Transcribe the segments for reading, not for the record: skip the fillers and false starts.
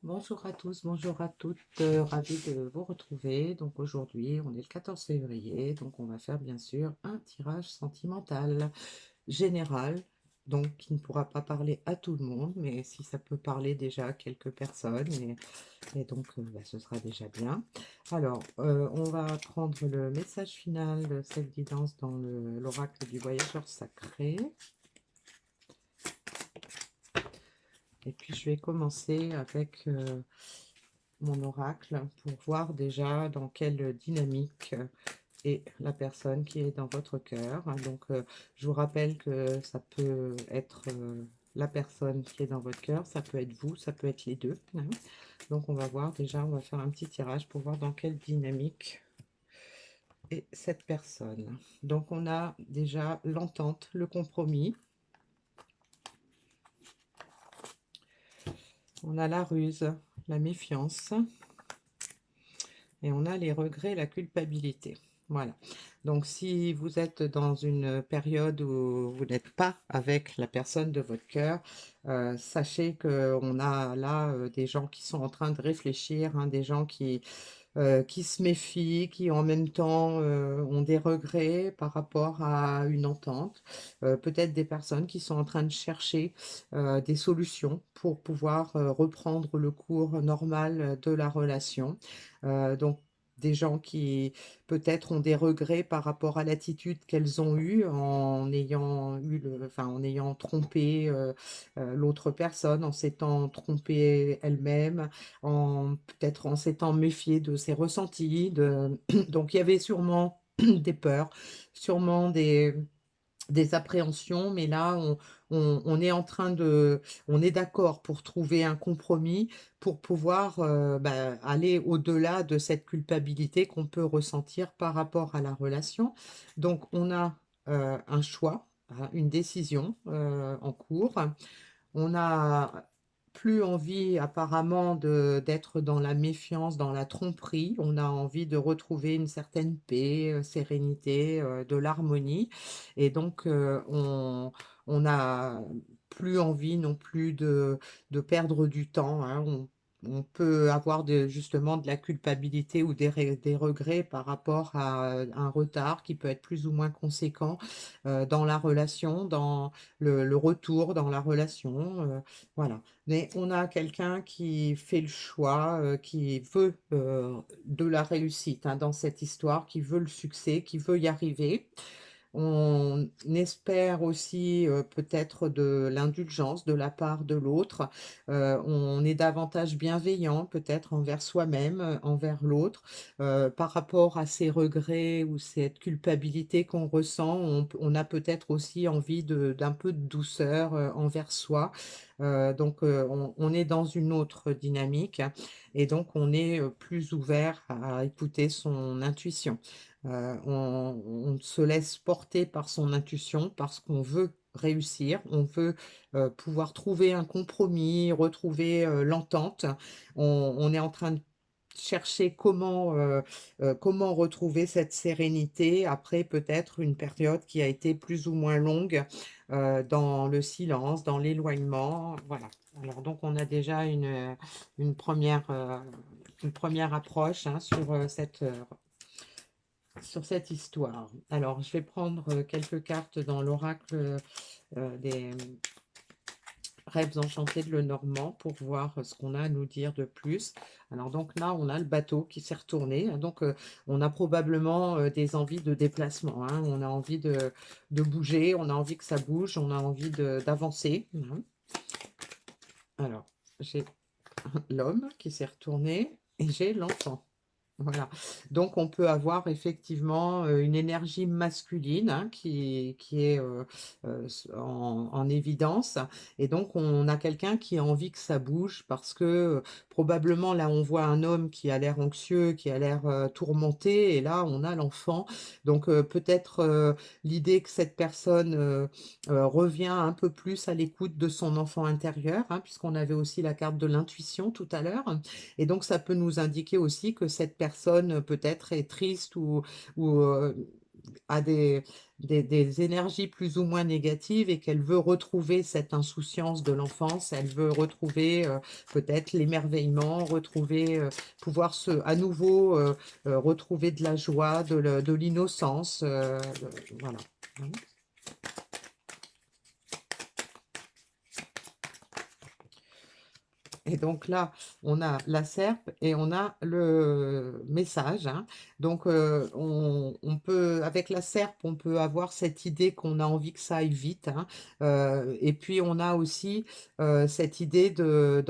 Bonjour à tous, bonjour à toutes, ravi de vous retrouver. Donc aujourd'hui, on est le 14 février, donc on va faire bien sûr un tirage sentimental général, donc qui ne pourra pas parler à tout le monde, mais si ça peut parler déjà à quelques personnes, et donc ce sera déjà bien. Alors, on va prendre le message final de cette guidance dans l'oracle du voyageur sacré. Et puis je vais commencer avec mon oracle pour voir déjà dans quelle dynamique est la personne qui est dans votre cœur. Donc, je vous rappelle que ça peut être la personne qui est dans votre cœur, ça peut être vous, ça peut être les deux, hein. Donc, on va voir déjà, on va faire un petit tirage pour voir dans quelle dynamique est cette personne. Donc, on a déjà l'entente, le compromis. On a la ruse, la méfiance. Et on a les regrets, la culpabilité. Voilà. Donc, si vous êtes dans une période où vous n'êtes pas avec la personne de votre cœur, sachez qu'on a là des gens qui sont en train de réfléchir, hein, des gens qui se méfient, qui en même temps ont des regrets par rapport à une entente. Peut-être des personnes qui sont en train de chercher des solutions pour pouvoir reprendre le cours normal de la relation. Donc, des gens qui peut-être ont des regrets par rapport à l'attitude qu'elles ont eue en ayant en ayant trompé l'autre personne, en s'étant trompée elle-même, peut-être en s'étant méfiée de ses ressentis. Donc, il y avait sûrement des peurs, sûrement des appréhensions, mais là, on est en train on est d'accord pour trouver un compromis pour pouvoir aller au-delà de cette culpabilité qu'on peut ressentir par rapport à la relation. Donc, on a un choix, hein, une décision en cours. On n'a plus envie apparemment d'être dans la méfiance, dans la tromperie. On a envie de retrouver une certaine paix, sérénité, de l'harmonie. Et donc, on n'a plus envie non plus de perdre du temps, hein. On peut avoir justement de la culpabilité ou des regrets par rapport à un retard qui peut être plus ou moins conséquent dans la relation, dans le retour dans la relation, voilà. Mais on a quelqu'un qui fait le choix, qui veut de la réussite, hein, dans cette histoire, qui veut le succès, qui veut y arriver. On espère aussi peut-être de l'indulgence de la part de l'autre. On est davantage bienveillant peut-être envers soi-même, envers l'autre. Par rapport à ces regrets ou cette culpabilité qu'on ressent, on a peut-être aussi envie d'un peu de douceur envers soi. Donc, on est dans une autre dynamique, hein, et donc on est plus ouvert à écouter son intuition. On se laisse porter par son intuition parce qu'on veut réussir, on veut pouvoir trouver un compromis, retrouver l'entente. On est en train de chercher comment retrouver cette sérénité après peut-être une période qui a été plus ou moins longue dans le silence, dans l'éloignement. Voilà. Alors donc on a déjà une première approche, hein, sur cette histoire. Alors, je vais prendre quelques cartes dans l'oracle des rêves enchantés de Lenormand pour voir ce qu'on a à nous dire de plus. Alors, donc là, on a le bateau qui s'est retourné. Donc, on a probablement des envies de déplacement, hein. On a envie de bouger, on a envie que ça bouge, on a envie d'avancer, hein. Alors, j'ai l'homme qui s'est retourné et j'ai l'enfant. Voilà. Donc, on peut avoir effectivement une énergie masculine, hein, qui est en évidence. Et donc, on a quelqu'un qui a envie que ça bouge parce que probablement, là, on voit un homme qui a l'air anxieux, qui a l'air tourmenté. Et là, on a l'enfant. Donc, peut-être l'idée que cette personne revient un peu plus à l'écoute de son enfant intérieur, hein, puisqu'on avait aussi la carte de l'intuition tout à l'heure. Et donc, ça peut nous indiquer aussi que cette personne peut-être est triste ou a des énergies plus ou moins négatives et qu'elle veut retrouver cette insouciance de l'enfance, elle veut retrouver peut-être l'émerveillement, retrouver, pouvoir à nouveau retrouver de la joie, de l'innocence, voilà. Hein. Et donc là, on a la serpe et on a le message, hein. Donc, on peut, avec la serpe, on peut avoir cette idée qu'on a envie que ça aille vite, hein. Et puis, on a aussi cette idée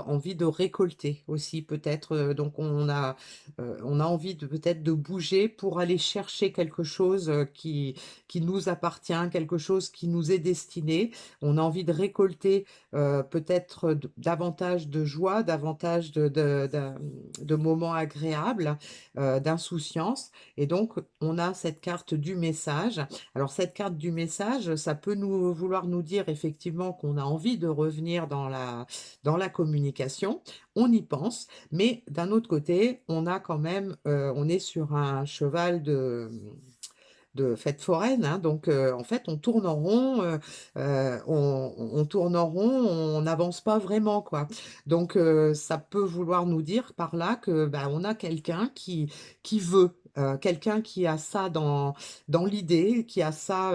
envie de récolter aussi, peut-être. Donc, on a envie de peut-être de bouger pour aller chercher quelque chose qui nous appartient, quelque chose qui nous est destiné. On a envie de récolter peut-être davantage de joie, davantage de moments agréables, d'insouciance. Et donc, on a cette carte du message. Alors, cette carte du message, ça peut vouloir nous dire effectivement qu'on a envie de revenir dans la communication. On y pense, mais d'un autre côté, on a quand même, on est sur un cheval de fête foraine, hein, donc en fait, on tourne en rond, on tourne en rond, on n'avance pas vraiment, quoi. Donc ça peut vouloir nous dire par là que, bah, on a quelqu'un qui veut, quelqu'un qui a ça dans l'idée, qui a ça,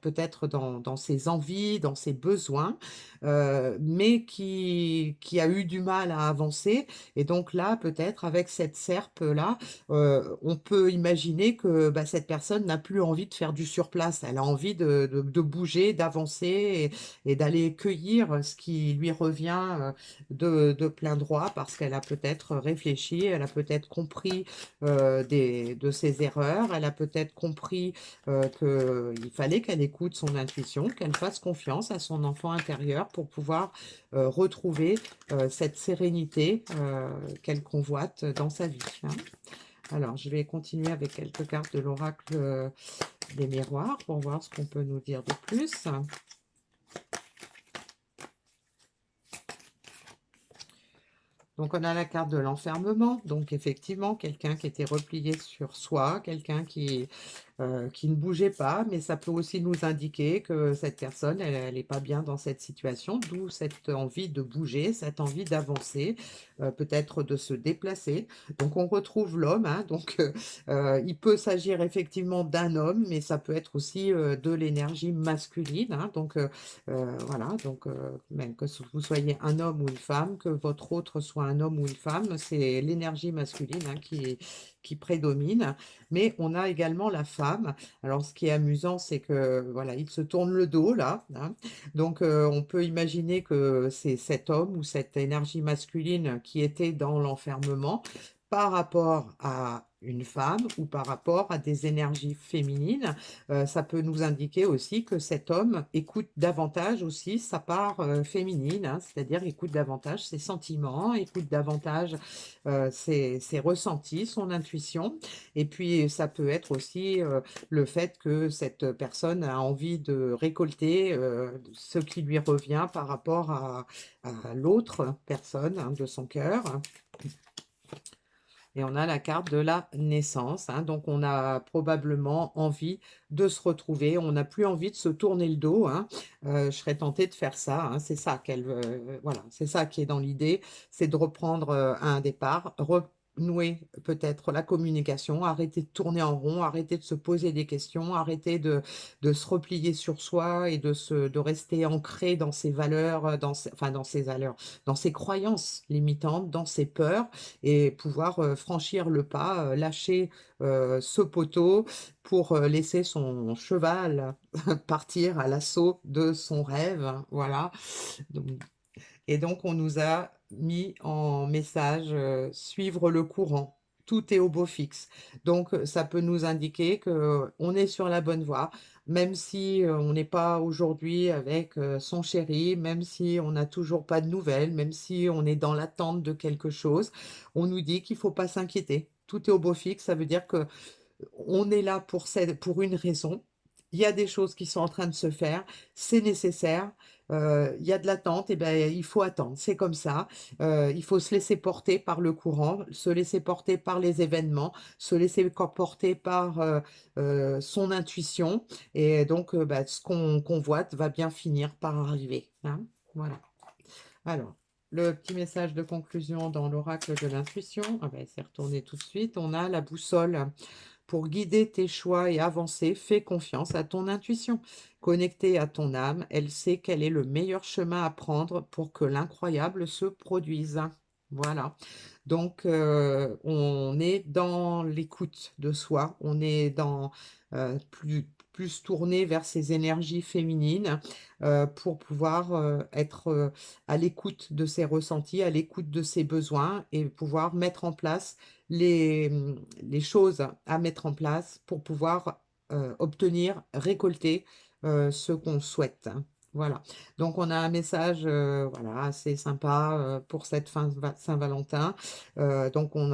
peut-être dans ses envies, dans ses besoins, mais qui a eu du mal à avancer et donc là, peut-être avec cette serpe-là, on peut imaginer que, bah, cette personne n'a plus envie de faire du surplace. Elle a envie de bouger, d'avancer et d'aller cueillir ce qui lui revient de plein droit parce qu'elle a peut-être réfléchi, elle a peut-être compris de ses erreurs, elle a peut-être compris qu'il fallait qu'elle écoute son intuition, qu'elle fasse confiance à son enfant intérieur pour pouvoir retrouver cette sérénité qu'elle convoite dans sa vie, hein. Alors, je vais continuer avec quelques cartes de l'oracle des miroirs pour voir ce qu'on peut nous dire de plus. Donc, on a la carte de l'enfermement. Donc, effectivement, quelqu'un qui était replié sur soi, quelqu'un qui ne bougeait pas, mais ça peut aussi nous indiquer que cette personne, elle n'est pas bien dans cette situation, d'où cette envie de bouger, cette envie d'avancer, peut-être de se déplacer. Donc on retrouve l'homme, hein, donc il peut s'agir effectivement d'un homme, mais ça peut être aussi de l'énergie masculine, hein, donc voilà, donc même que vous soyez un homme ou une femme, que votre autre soit un homme ou une femme, c'est l'énergie masculine, hein, qui prédomine. Mais on a également la femme. Alors, ce qui est amusant, c'est que voilà, il se tourne le dos là, hein. Donc, on peut imaginer que c'est cet homme ou cette énergie masculine qui était dans l'enfermement par rapport à une femme ou par rapport à des énergies féminines. Ça peut nous indiquer aussi que cet homme écoute davantage aussi sa part féminine, hein, c'est-à-dire écoute davantage ses sentiments, écoute davantage ses ressentis, son intuition. Et puis, ça peut être aussi le fait que cette personne a envie de récolter ce qui lui revient par rapport à l'autre personne, hein, de son cœur. Et on a la carte de la naissance, hein, donc on a probablement envie de se retrouver, on n'a plus envie de se tourner le dos, hein. Je serais tentée de faire ça, hein, c'est ça voilà, c'est ça qui est dans l'idée, c'est de reprendre un départ, renouer peut-être la communication, arrêter de tourner en rond, arrêter de se poser des questions, arrêter de se replier sur soi et de rester ancré dans ses valeurs, enfin dans ses valeurs, dans ses croyances limitantes, dans ses peurs et pouvoir franchir le pas, lâcher ce poteau pour laisser son cheval partir à l'assaut de son rêve, hein, voilà. Et donc, on nous a mis en message suivre le courant. Tout est au beau fixe. Donc, ça peut nous indiquer qu'on est sur la bonne voie, même si on n'est pas aujourd'hui avec son chéri, même si on n'a toujours pas de nouvelles, même si on est dans l'attente de quelque chose, on nous dit qu'il ne faut pas s'inquiéter. Tout est au beau fixe, ça veut dire que on est là pour une raison il y a des choses qui sont en train de se faire, c'est nécessaire, il y a de l'attente et ben, il faut attendre, c'est comme ça. Il faut se laisser porter par le courant, se laisser porter par les événements, se laisser porter par, son intuition et donc bah, ce qu'on convoite va bien finir par arriver, hein. Voilà. Alors, le petit message de conclusion dans l'oracle de l'intuition, ah ben, c'est retourné tout de suite. On a la boussole. Pour guider tes choix et avancer, fais confiance à ton intuition. Connectée à ton âme, elle sait quel est le meilleur chemin à prendre pour que l'incroyable se produise. Voilà. Donc, on est dans l'écoute de soi, on est dans plus tourné vers ces énergies féminines pour pouvoir être à l'écoute de ses ressentis, à l'écoute de ses besoins et pouvoir mettre en place les choses à mettre en place pour pouvoir obtenir, récolter ce qu'on souhaite. Voilà. Donc on a un message voilà, assez sympa pour cette fin de Saint-Valentin. Donc on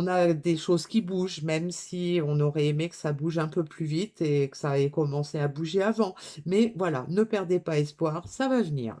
a des choses qui bougent, même si on aurait aimé que ça bouge un peu plus vite et que ça ait commencé à bouger avant. Mais voilà, ne perdez pas espoir, ça va venir.